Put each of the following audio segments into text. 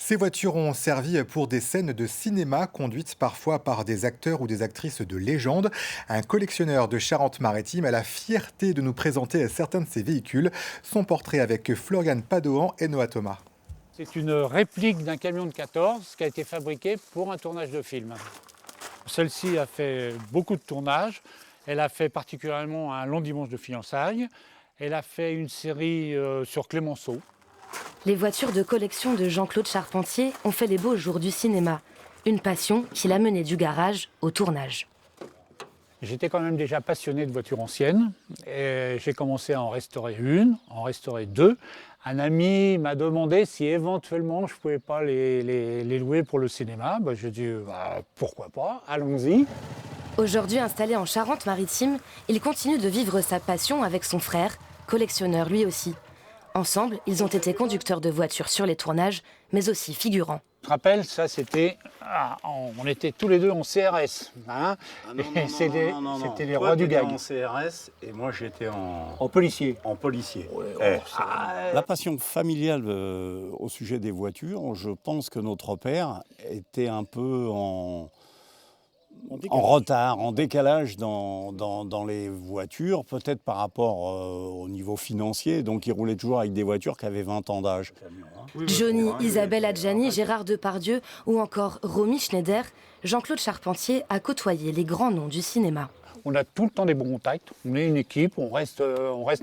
Ces voitures ont servi pour des scènes de cinéma conduites parfois par des acteurs ou des actrices de légende. Un collectionneur de Charente-Maritime a la fierté de nous présenter certains de ces véhicules. Son portrait avec Florian Padoan et Noah Thomas. C'est une réplique d'un camion de 14 qui a été fabriqué pour un tournage de film. Celle-ci a fait beaucoup de tournages. Elle a fait particulièrement un long dimanche de fiançailles. Elle a fait une série sur Clémenceau. Les voitures de collection de Jean-Claude Charpentier ont fait les beaux jours du cinéma. Une passion qui l'a mené du garage au tournage. J'étais quand même déjà passionné de voitures anciennes. Et j'ai commencé à en restaurer une, en restaurer deux. Un ami m'a demandé si éventuellement je ne pouvais pas les louer pour le cinéma. J'ai dit pourquoi pas, allons-y. Aujourd'hui installé en Charente-Maritime, il continue de vivre sa passion avec son frère, collectionneur lui aussi. Ensemble, ils ont été conducteurs de voitures sur les tournages, mais aussi figurants. Je te rappelle, ça c'était, on était tous les deux en CRS. C'était les rois du gag. En CRS et moi j'étais En policier. en policier. La passion familiale au sujet des voitures, je pense que notre père était un peu en retard, en décalage dans les voitures, peut-être par rapport au niveau financier. Donc il roulait toujours avec des voitures qui avaient 20 ans d'âge. Johnny, Isabelle Adjani, Gérard Depardieu ou encore Romy Schneider, Jean-Claude Charpentier a côtoyé les grands noms du cinéma. On a tout le temps des bons contacts, on est une équipe, on reste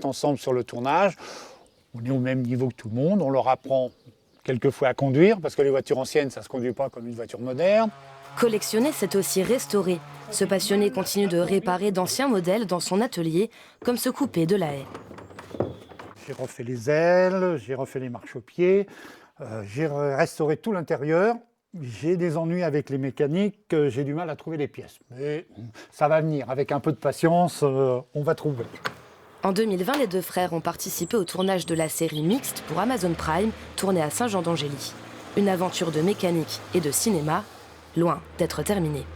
ensemble sur le tournage, on est au même niveau que tout le monde, on leur apprend quelquefois à conduire, parce que les voitures anciennes, ça ne se conduit pas comme une voiture moderne. Collectionner, c'est aussi restaurer. Ce passionné continue de réparer d'anciens modèles dans son atelier, comme ce coupé de La Haye. J'ai refait les ailes, j'ai refait les marchepieds, j'ai restauré tout l'intérieur. J'ai des ennuis avec les mécaniques, j'ai du mal à trouver les pièces. Mais ça va venir, avec un peu de patience, on va trouver. En 2020, les deux frères ont participé au tournage de la série mixte pour Amazon Prime, tournée à Saint-Jean-d'Angély. Une aventure de mécanique et de cinéma, loin d'être terminée.